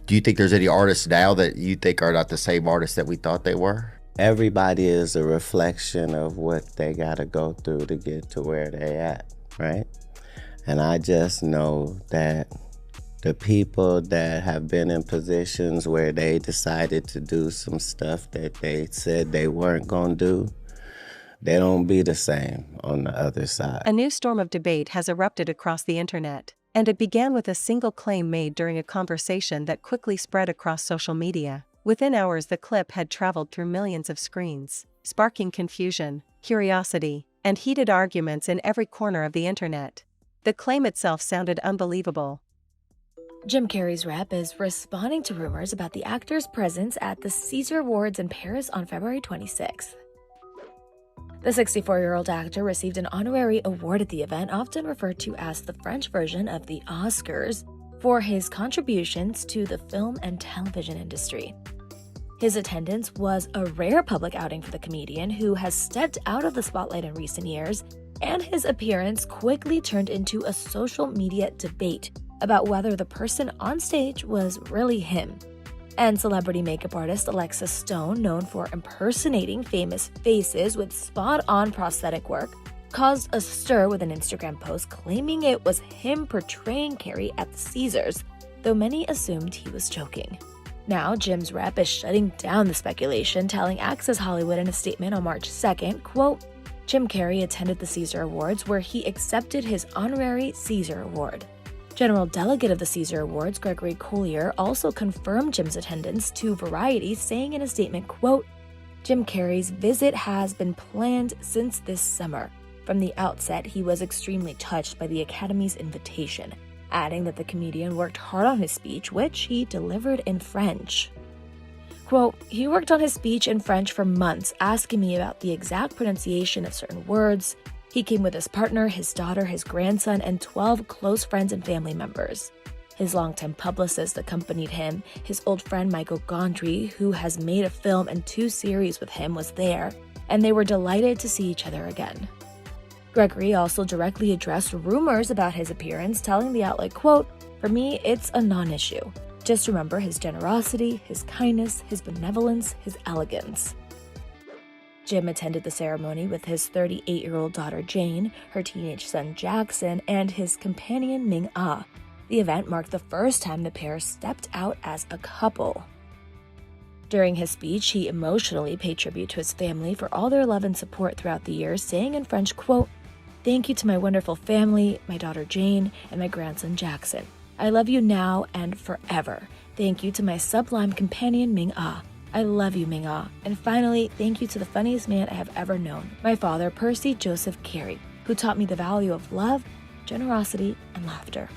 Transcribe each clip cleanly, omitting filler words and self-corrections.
Do you think there's any artists now that you think are not the same artists that we thought they were? Everybody is a reflection of what they gotta go through to get to where they at, right? And I just know that the people that have been in positions where they decided to do some stuff that they said they weren't gonna do, they don't be the same on the other side. A new storm of debate has erupted across the internet, and it began with a single claim made during a conversation that quickly spread across social media. Within hours, the clip had traveled through millions of screens, sparking confusion, curiosity, and heated arguments in every corner of the internet. The claim itself sounded unbelievable. Jim Carrey's rep is responding to rumors about the actor's presence at the César Awards in Paris on February 26th. The 64-year-old actor received an honorary award at the event, often referred to as the French version of the Oscars, for his contributions to the film and television industry. His attendance was a rare public outing for the comedian, who has stepped out of the spotlight in recent years, and his appearance quickly turned into a social media debate about whether the person on stage was really him. And celebrity makeup artist Alexis Stone, known for impersonating famous faces with spot-on prosthetic work, caused a stir with an Instagram post claiming it was him portraying Carrey at the Caesars, though many assumed he was joking. Now, Jim's rep is shutting down the speculation, telling Access Hollywood in a statement on March 2nd, quote, Jim Carrey attended the César Awards where he accepted his honorary César Award. General Delegate of the César Awards, Gregory Collier, also confirmed Jim's attendance to Variety, saying in a statement, quote, Jim Carrey's visit has been planned since this summer. From the outset, he was extremely touched by the Academy's invitation, adding that the comedian worked hard on his speech, which he delivered in French. Quote, he worked on his speech in French for months, asking me about the exact pronunciation of certain words. He came with his partner, his daughter, his grandson, and 12 close friends and family members. His longtime publicist accompanied him. His old friend Michael Gondry, who has made a film and 2 series with him, was there, and they were delighted to see each other again. Gregory also directly addressed rumors about his appearance, telling the outlet, quote, for me, it's a non-issue. Just remember his generosity, his kindness, his benevolence, his elegance. Jim attended the ceremony with his 38-year-old daughter Jane, her teenage son Jackson, and his companion Ming-Ah. The event marked the first time the pair stepped out as a couple. During his speech, he emotionally paid tribute to his family for all their love and support throughout the years, saying in French, quote, thank you to my wonderful family, my daughter Jane, and my grandson Jackson. I love you now and forever. Thank you to my sublime companion Ming-Ah. I love you, Ming-Ah. And finally, thank you to the funniest man I have ever known, my father, Percy Joseph Carrey, who taught me the value of love, generosity, and laughter.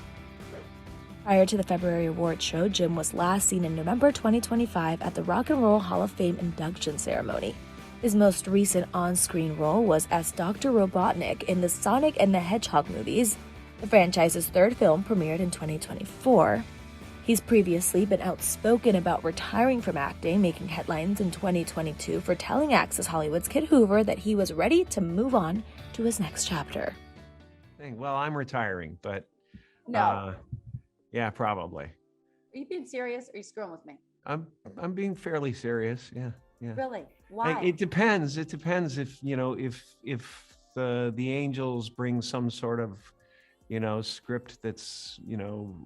Prior to the February awards show, Jim was last seen in November 2025 at the Rock and Roll Hall of Fame induction ceremony. His most recent on-screen role was as Dr. Robotnik in the Sonic and the Hedgehog movies. The franchise's 3rd film premiered in 2024. He's previously been outspoken about retiring from acting, making headlines in 2022 for telling Access Hollywood's Kid Hoover that he was ready to move on to his next chapter. Well, I'm retiring, but No. yeah, probably. Are you being serious or are you screwing with me? I'm being fairly serious. Yeah. Really? Why? It depends. It depends if the angels bring some sort of script that's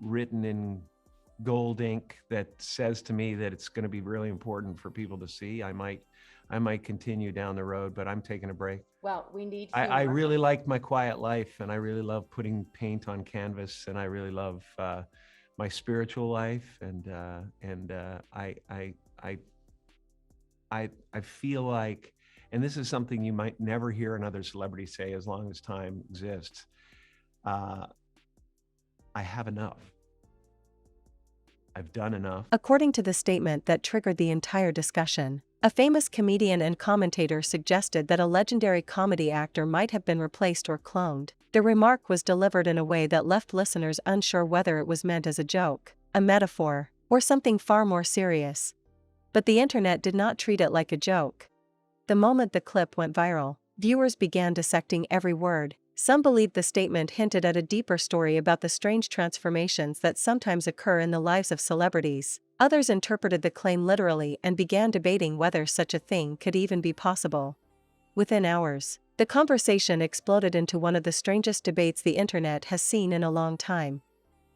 written in gold ink that says to me that it's going to be really important for people to see. I might continue down the road, but I'm taking a break. Well, we need I really like my quiet life, and I really love putting paint on canvas, and I really love my spiritual life, and I feel like, and this is something you might never hear another celebrity say as long as time exists, I have enough. I've done enough. According to the statement that triggered the entire discussion, a famous comedian and commentator suggested that a legendary comedy actor might have been replaced or cloned. The remark was delivered in a way that left listeners unsure whether it was meant as a joke, a metaphor, or something far more serious. But the internet did not treat it like a joke. The moment the clip went viral, viewers began dissecting every word, Some believed the statement hinted at a deeper story about the strange transformations that sometimes occur in the lives of celebrities. Others interpreted the claim literally and began debating whether such a thing could even be possible. Within hours, the conversation exploded into one of the strangest debates the internet has seen in a long time.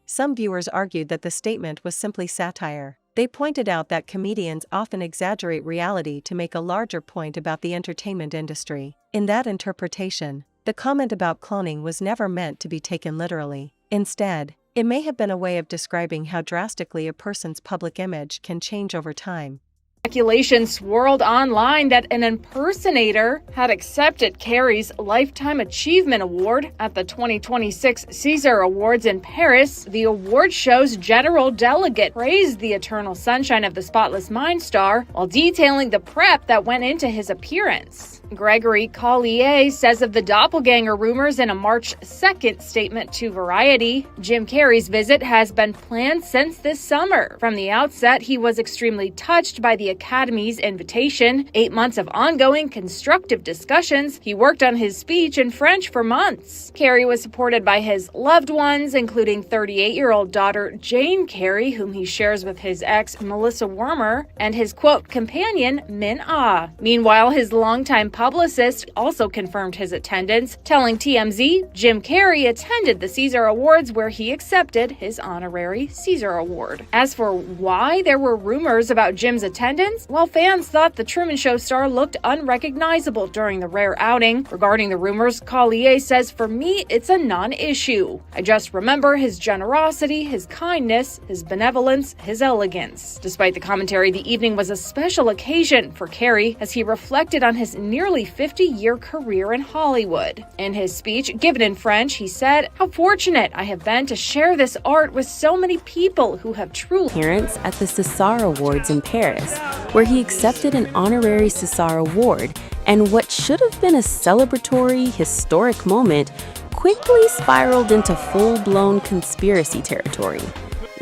Some viewers argued that the statement was simply satire. They pointed out that comedians often exaggerate reality to make a larger point about the entertainment industry. In that interpretation, the comment about cloning was never meant to be taken literally. Instead, it may have been a way of describing how drastically a person's public image can change over time. Speculation swirled online that an impersonator had accepted Carrey's Lifetime Achievement Award at the 2026 César Awards in Paris. The award show's general delegate praised the eternal sunshine of the spotless mind star while detailing the prep that went into his appearance. Gregory Collier says of the doppelganger rumors in a March 2nd statement to Variety, Jim Carrey's visit has been planned since this summer. From the outset, he was extremely touched by the Academy's invitation. 8 months of ongoing constructive discussions. He worked on his speech in French for months. Carrey was supported by his loved ones, including 38-year-old daughter Jane Carrey, whom he shares with his ex Melissa Wermer, and his quote companion Min Ah. Meanwhile, his longtime publicist also confirmed his attendance, telling TMZ Jim Carrey attended the César Awards where he accepted his honorary César Award. As for why there were rumors about Jim's attendance, well, fans thought the Truman Show star looked unrecognizable during the rare outing. Regarding the rumors, Collier says, "For me, it's a non-issue. I just remember his generosity, his kindness, his benevolence, his elegance." Despite the commentary, the evening was a special occasion for Carrey as he reflected on his nearly 50-year career in Hollywood. In his speech, given in French, he said, "How fortunate I have been to share this art with so many people who have truly..." Appearance at the César Awards in Paris, where he accepted an honorary César Award, and what should have been a celebratory, historic moment quickly spiraled into full-blown conspiracy territory.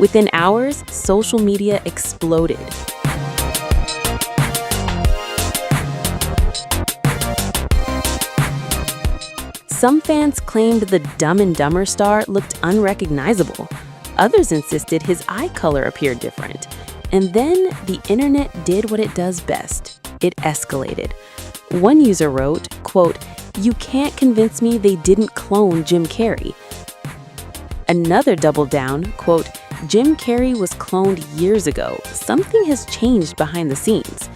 Within hours, social media exploded. Some fans claimed the Dumb and Dumber star looked unrecognizable. Others insisted his eye color appeared different. And then the internet did what it does best. It escalated. One user wrote, quote, "You can't convince me they didn't clone Jim Carrey." Another doubled down, quote, "Jim Carrey was cloned years ago. Something has changed behind the scenes."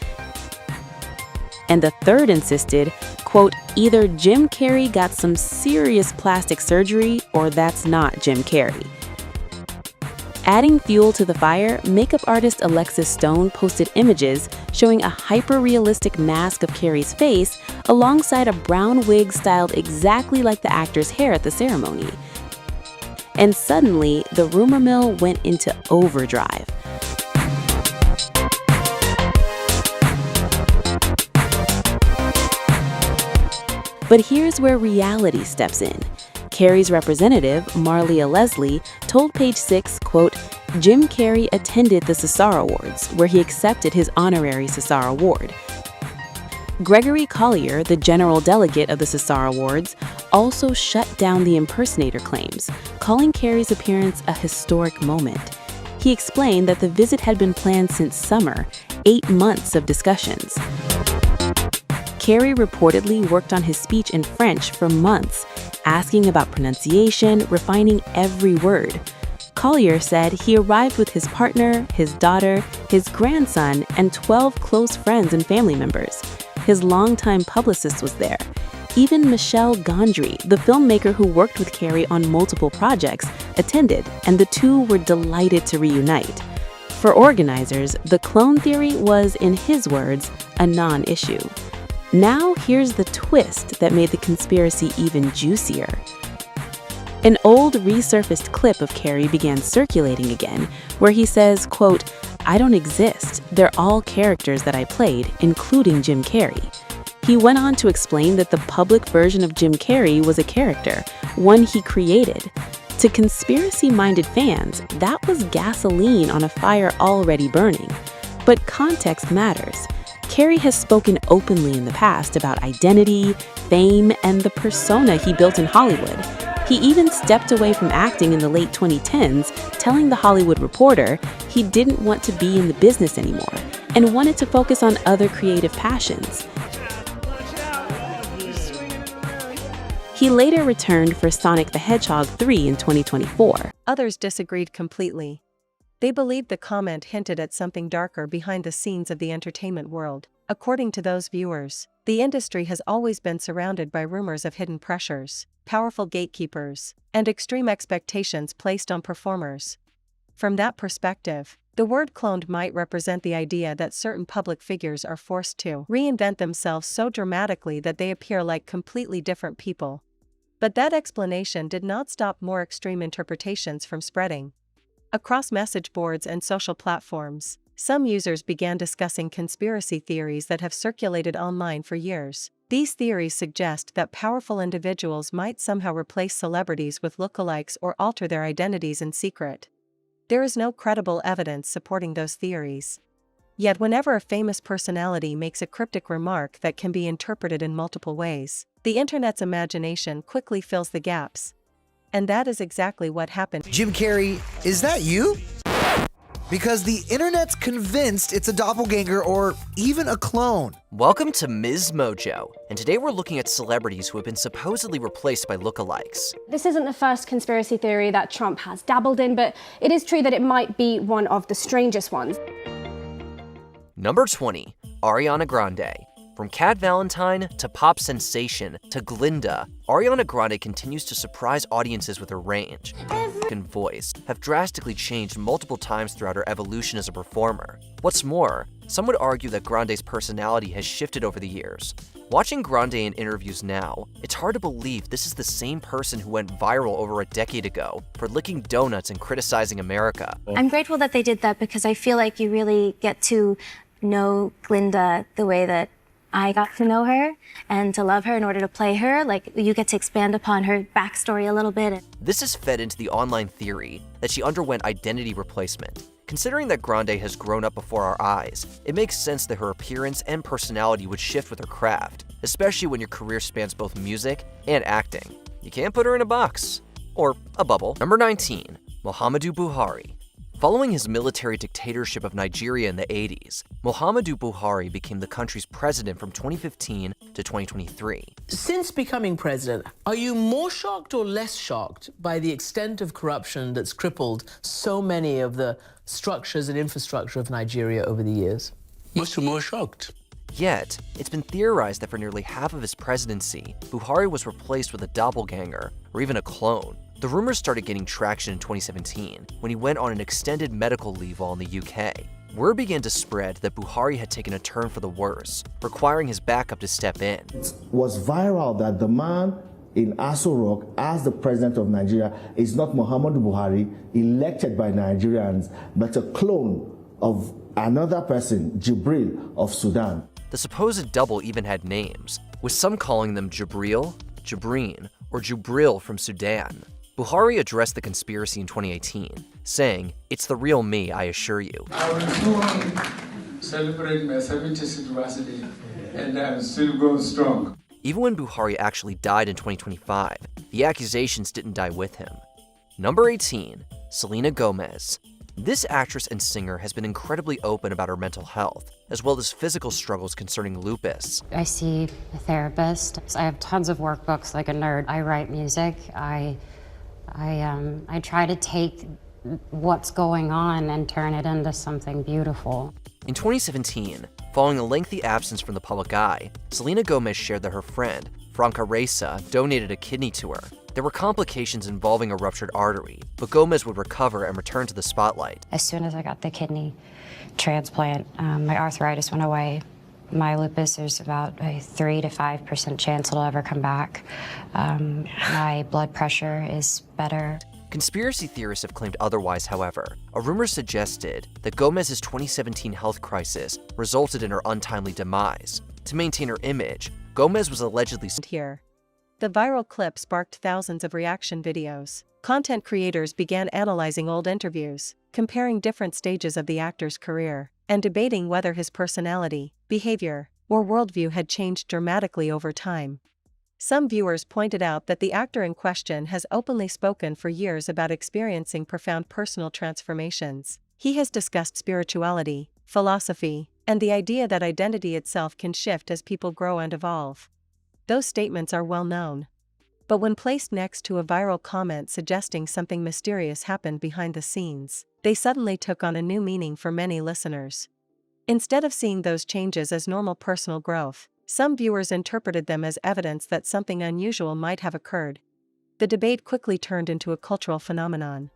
And the third insisted, quote, "Either Jim Carrey got some serious plastic surgery or that's not Jim Carrey." Adding fuel to the fire, makeup artist Alexis Stone posted images showing a hyper-realistic mask of Carrey's face alongside a brown wig styled exactly like the actor's hair at the ceremony. And suddenly, the rumor mill went into overdrive. But here's where reality steps in. Carrey's representative, Marlia Leslie, told Page Six, quote, "Jim Carrey attended the César Awards, where he accepted his honorary César Award." Gregory Collier, the general delegate of the César Awards, also shut down the impersonator claims, calling Carrey's appearance a historic moment. He explained that the visit had been planned since summer, 8 months of discussions. Carrey reportedly worked on his speech in French for months, asking about pronunciation, refining every word. Collier said he arrived with his partner, his daughter, his grandson, and 12 close friends and family members. His longtime publicist was there. Even Michel Gondry, the filmmaker who worked with Carrey on multiple projects, attended, and the two were delighted to reunite. For organizers, the clone theory was, in his words, a non-issue. Now here's the twist that made the conspiracy even juicier. An old resurfaced clip of Carrey began circulating again, where he says, quote, "I don't exist. They're all characters that I played, including Jim Carrey." He went on to explain that the public version of Jim Carrey was a character, one he created. To conspiracy-minded fans, that was gasoline on a fire already burning. But context matters. Carrey has spoken openly in the past about identity, fame, and the persona he built in Hollywood. He even stepped away from acting in the late 2010s, telling The Hollywood Reporter he didn't want to be in the business anymore and wanted to focus on other creative passions. He later returned for Sonic the Hedgehog 3 in 2024. Others disagreed completely. They believed the comment hinted at something darker behind the scenes of the entertainment world. According to those viewers, the industry has always been surrounded by rumors of hidden pressures, powerful gatekeepers, and extreme expectations placed on performers. From that perspective, the word cloned might represent the idea that certain public figures are forced to reinvent themselves so dramatically that they appear like completely different people. But that explanation did not stop more extreme interpretations from spreading. Across message boards and social platforms, some users began discussing conspiracy theories that have circulated online for years. These theories suggest that powerful individuals might somehow replace celebrities with lookalikes or alter their identities in secret. There is no credible evidence supporting those theories. Yet whenever a famous personality makes a cryptic remark that can be interpreted in multiple ways, the internet's imagination quickly fills the gaps. And that is exactly what happened. Jim Carrey, is that you? Because the internet's convinced it's a doppelganger or even a clone. Welcome to Ms. Mojo, and today we're looking at celebrities who have been supposedly replaced by lookalikes. This isn't the first conspiracy theory that Trump has dabbled in, but it is true that it might be one of the strangest ones. Number 20, Ariana Grande. From Cat Valentine to pop sensation to Glinda, Ariana Grande continues to surprise audiences with her range and voice have drastically changed multiple times throughout her evolution as a performer. What's more, some would argue that Grande's personality has shifted over the years. Watching Grande in interviews now, it's hard to believe this is the same person who went viral over a decade ago for licking donuts and criticizing America. I'm grateful that they did that because I feel like you really get to know Glinda the way that I got to know her and to love her in order to play her. Like, you get to expand upon her backstory a little bit. This has fed into the online theory that she underwent identity replacement. Considering that Grande has grown up before our eyes, it makes sense that her appearance and personality would shift with her craft, especially when your career spans both music and acting. You can't put her in a box. Or a bubble. Number 19, Muhammadu Buhari. Following his military dictatorship of Nigeria in the 80s, Muhammadu Buhari became the country's president from 2015 to 2023. Since becoming president, are you more shocked or less shocked by the extent of corruption that's crippled so many of the structures and infrastructure of Nigeria over the years? Much more shocked. Yet, it's been theorized that for nearly half of his presidency, Buhari was replaced with a doppelganger, or even a clone. The rumors started gaining traction in 2017, when he went on an extended medical leave while in the UK. Word began to spread that Buhari had taken a turn for the worse, requiring his backup to step in. It was viral that the man in Aso Rock as the president of Nigeria is not Muhammadu Buhari, elected by Nigerians, but a clone of another person, Jibril of Sudan. The supposed double even had names, with some calling them Jibril, Jibreen, or Jubril from Sudan. Buhari addressed the conspiracy in 2018, saying, "It's the real me, I assure you." I will soon celebrate my 76th birthday, and I'm still going strong. Even when Buhari actually died in 2025, the accusations didn't die with him. Number 18, Selena Gomez. This actress and singer has been incredibly open about her mental health, as well as physical struggles concerning lupus. I see a therapist. I have tons of workbooks like a nerd. I write music. I try to take what's going on and turn it into something beautiful. In 2017, following a lengthy absence from the public eye, Selena Gomez shared that her friend, Franca Reza, donated a kidney to her. There were complications involving a ruptured artery, but Gomez would recover and return to the spotlight. As soon as I got the kidney transplant, my arthritis went away. My lupus, there's about a 3 to 5% chance it'll ever come back. My blood pressure is better. Conspiracy theorists have claimed otherwise, however. A rumor suggested that Gomez's 2017 health crisis resulted in her untimely demise. To maintain her image, Gomez was allegedly here. The viral clip sparked thousands of reaction videos. Content creators began analyzing old interviews, comparing different stages of the actor's career, and debating whether his personality, behavior, or worldview had changed dramatically over time. Some viewers pointed out that the actor in question has openly spoken for years about experiencing profound personal transformations. He has discussed spirituality, philosophy, and the idea that identity itself can shift as people grow and evolve. Those statements are well known. But when placed next to a viral comment suggesting something mysterious happened behind the scenes, they suddenly took on a new meaning for many listeners. Instead of seeing those changes as normal personal growth, some viewers interpreted them as evidence that something unusual might have occurred. The debate quickly turned into a cultural phenomenon.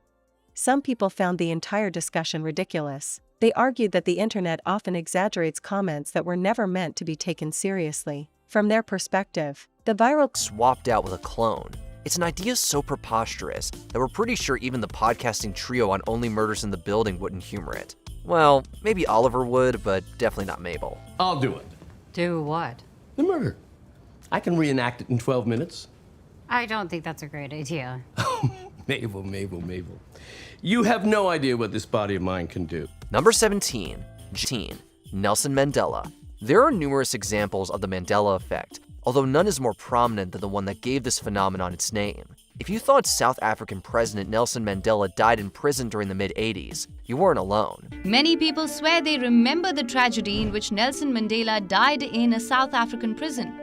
Some people found the entire discussion ridiculous. They argued that the internet often exaggerates comments that were never meant to be taken seriously. From their perspective, the viral swapped out with a clone. It's an idea so preposterous that we're pretty sure even the podcasting trio on Only Murders in the Building wouldn't humor it. Well, maybe Oliver would, but definitely not Mabel. I'll do it. Do what? The murder. I can reenact it in 12 minutes. I don't think that's a great idea. Mabel. You have no idea what this body of mine can do. Number 17, Nelson Mandela. There are numerous examples of the Mandela effect, although none is more prominent than the one that gave this phenomenon its name. If you thought South African President Nelson Mandela died in prison during the mid-80s, you weren't alone. Many people swear they remember the tragedy in which Nelson Mandela died in a South African prison.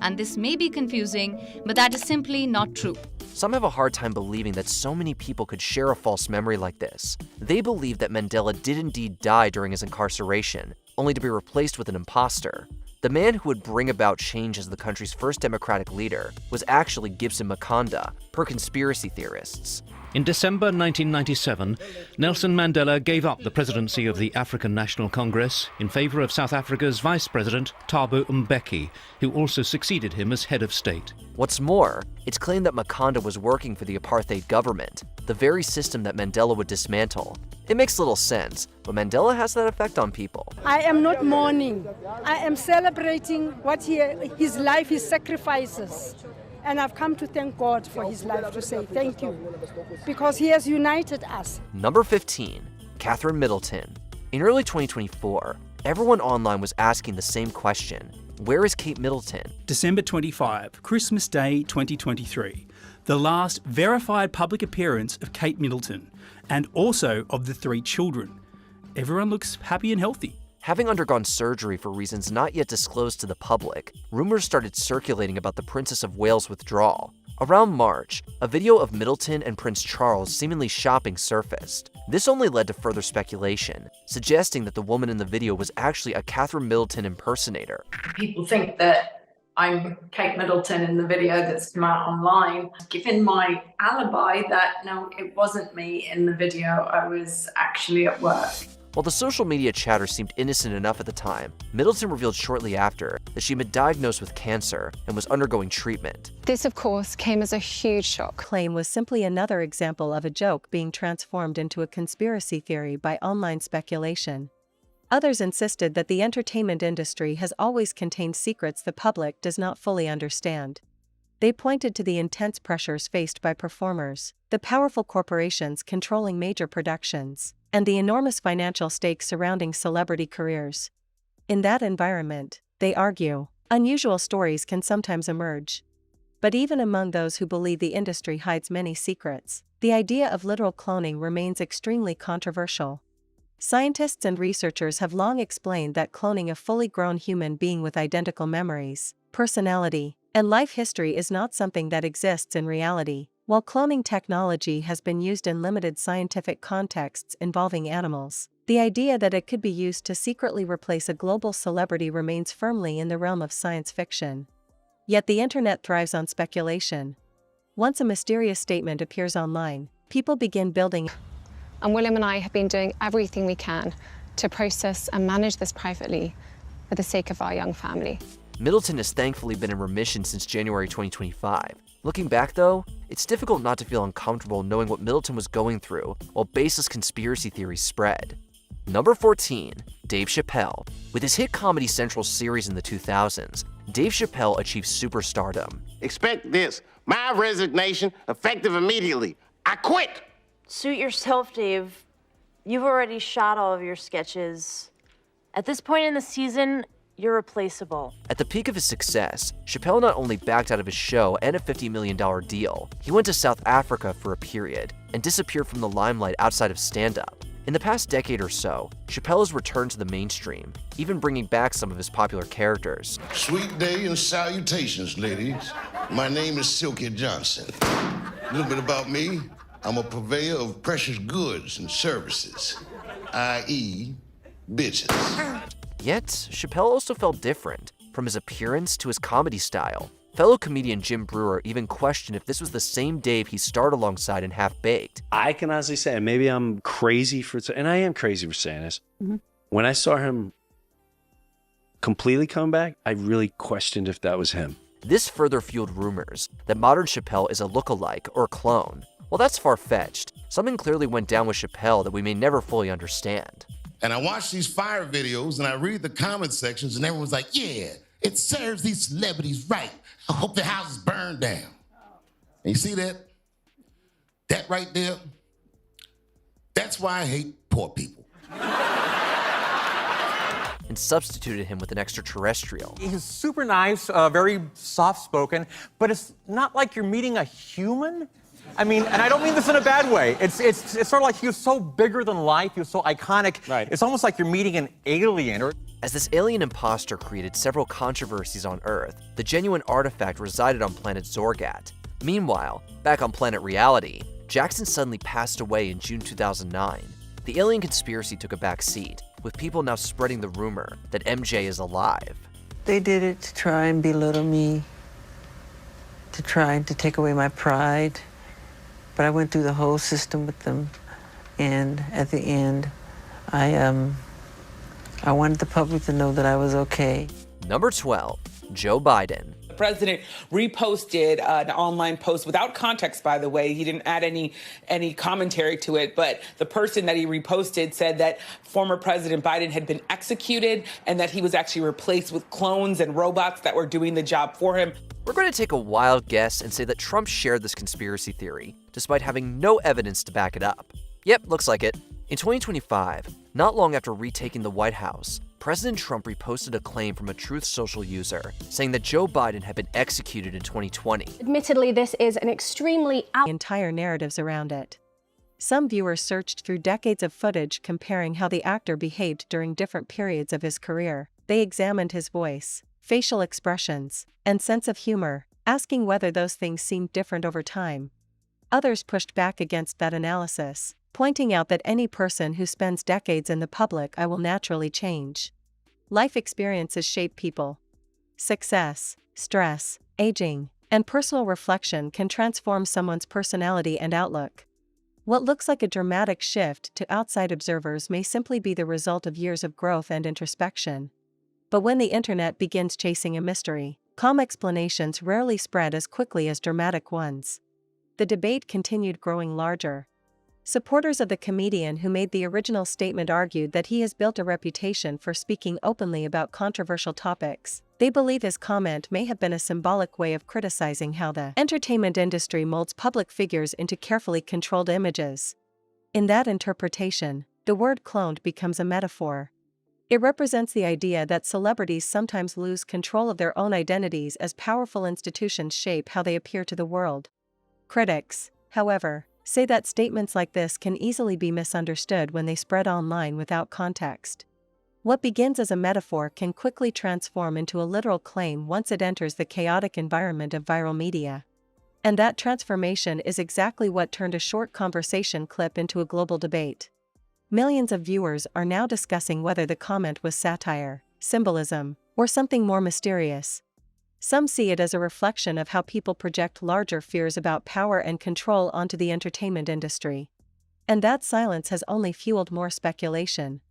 And this may be confusing, but that is simply not true. Some have a hard time believing that so many people could share a false memory like this. They believe that Mandela did indeed die during his incarceration, only to be replaced with an imposter. The man who would bring about change as the country's first democratic leader was actually Gibson Makanda, per conspiracy theorists. In December 1997, Nelson Mandela gave up the presidency of the African National Congress in favor of South Africa's Vice President Thabo Mbeki, who also succeeded him as head of state. What's more, it's claimed that Makanda was working for the apartheid government, the very system that Mandela would dismantle. It makes little sense, but Mandela has that effect on people. I am not mourning. I am celebrating what his life, his sacrifices. And I've come to thank God for his life, to say thank you, because he has united us. Number 15, Catherine Middleton. In early 2024, everyone online was asking the same question. Where is Kate Middleton? December 25, Christmas Day 2023. The last verified public appearance of Kate Middleton, and also of the 3 children. Everyone looks happy and healthy. Having undergone surgery for reasons not yet disclosed to the public, rumors started circulating about the Princess of Wales' withdrawal. Around March, a video of Middleton and Prince Charles seemingly shopping surfaced. This only led to further speculation, suggesting that the woman in the video was actually a Catherine Middleton impersonator. People think that I'm Kate Middleton in the video that's come out online. Given my alibi that no, it wasn't me in the video, I was actually at work. While the social media chatter seemed innocent enough at the time, Middleton revealed shortly after that she'd been diagnosed with cancer and was undergoing treatment. This, of course, came as a huge shock. Claim was simply another example of a joke being transformed into a conspiracy theory by online speculation. Others insisted that the entertainment industry has always contained secrets the public does not fully understand. They pointed to the intense pressures faced by performers, the powerful corporations controlling major productions, and the enormous financial stakes surrounding celebrity careers. In that environment, they argue, unusual stories can sometimes emerge. But even among those who believe the industry hides many secrets, the idea of literal cloning remains extremely controversial. Scientists and researchers have long explained that cloning a fully grown human being with identical memories, personality, and life history is not something that exists in reality. While cloning technology has been used in limited scientific contexts involving animals, the idea that it could be used to secretly replace a global celebrity remains firmly in the realm of science fiction. Yet the internet thrives on speculation. Once a mysterious statement appears online, people begin building. And William and I have been doing everything we can to process and manage this privately for the sake of our young family. Middleton has thankfully been in remission since January 2025. Looking back though, it's difficult not to feel uncomfortable knowing what Middleton was going through while baseless conspiracy theories spread. Number 14, Dave Chappelle. With his hit Comedy Central series in the 2000s, Dave Chappelle achieved superstardom. Expect this, my resignation effective immediately. I quit! Suit yourself, Dave. You've already shot all of your sketches. At this point in the season, You're replaceable. At the peak of his success, Chappelle not only backed out of his show and a $50 million deal, he went to South Africa for a period and disappeared from the limelight outside of stand-up. In the past decade or so, Chappelle has returned to the mainstream, even bringing back some of his popular characters. Sweet day and salutations, ladies. My name is Silky Johnson. A little bit about me. I'm a purveyor of precious goods and services, i.e., bitches. Yet, Chappelle also felt different, from his appearance to his comedy style. Fellow comedian Jim Breuer even questioned if this was the same Dave he starred alongside in Half-Baked. I can honestly say, and maybe I'm crazy for, and I am crazy for saying this, when I saw him completely come back, I really questioned if that was him. This further fueled rumors that modern Chappelle is a look-alike or clone. Well, that's far-fetched. Something clearly went down with Chappelle that we may never fully understand. And I watch these fire videos and I read the comment sections and everyone's like, yeah, it serves these celebrities right. I hope their houses burn down. And you see that? That right there? That's why I hate poor people. And substituted him with an extraterrestrial. He's super nice, very soft-spoken, but it's not like you're meeting a human. I mean, and I don't mean this in a bad way. It's sort of like he was so bigger than life, he was so iconic. Right. It's almost like you're meeting an alien. As this alien imposter created several controversies on Earth, the genuine artifact resided on planet Zorgat. Meanwhile, back on planet Reality, Jackson suddenly passed away in June 2009. The alien conspiracy took a back seat, with people now spreading the rumor that MJ is alive. They did it to try and belittle me, to try to take away my pride. But I went through the whole system with them, and at the end, I wanted the public to know that I was okay. Number 12, Joe Biden. The president reposted an online post without context, by the way. He didn't add any commentary to it, but the person that he reposted said that former President Biden had been executed and that he was actually replaced with clones and robots that were doing the job for him. We're going to take a wild guess and say that Trump shared this conspiracy theory, despite having no evidence to back it up. Yep, looks like it. In 2025, not long after retaking the White House, President Trump reposted a claim from a Truth Social user saying that Joe Biden had been executed in 2020. Admittedly, this is an extremely entire narratives around it. Some viewers searched through decades of footage comparing how the actor behaved during different periods of his career. They examined his voice, facial expressions, and sense of humor, asking whether those things seemed different over time. Others pushed back against that analysis, pointing out that any person who spends decades in the public eye will naturally change. Life experiences shape people. Success, stress, aging, and personal reflection can transform someone's personality and outlook. What looks like a dramatic shift to outside observers may simply be the result of years of growth and introspection. But when the internet begins chasing a mystery, calm explanations rarely spread as quickly as dramatic ones. The debate continued growing larger. Supporters of the comedian who made the original statement argued that he has built a reputation for speaking openly about controversial topics. They believe his comment may have been a symbolic way of criticizing how the entertainment industry molds public figures into carefully controlled images. In that interpretation, the word cloned becomes a metaphor. It represents the idea that celebrities sometimes lose control of their own identities as powerful institutions shape how they appear to the world. Critics, however, say that statements like this can easily be misunderstood when they spread online without context. What begins as a metaphor can quickly transform into a literal claim once it enters the chaotic environment of viral media. And that transformation is exactly what turned a short conversation clip into a global debate. Millions of viewers are now discussing whether the comment was satire, symbolism, or something more mysterious. Some see it as a reflection of how people project larger fears about power and control onto the entertainment industry. And that silence has only fueled more speculation.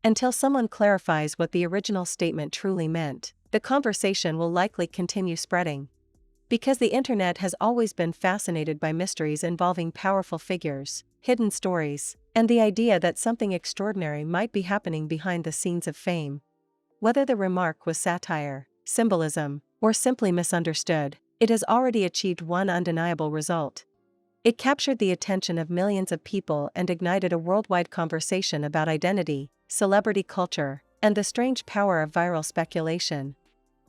Until someone clarifies what the original statement truly meant, the conversation will likely continue spreading. Because the internet has always been fascinated by mysteries involving powerful figures, hidden stories, and the idea that something extraordinary might be happening behind the scenes of fame. Whether the remark was satire, symbolism, or simply misunderstood, it has already achieved one undeniable result. It captured the attention of millions of people and ignited a worldwide conversation about identity, celebrity culture, and the strange power of viral speculation.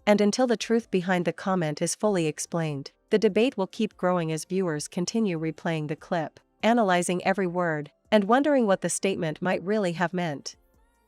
And until the truth behind the comment is fully explained, the debate will keep growing as viewers continue replaying the clip, analyzing every word, and wondering what the statement might really have meant.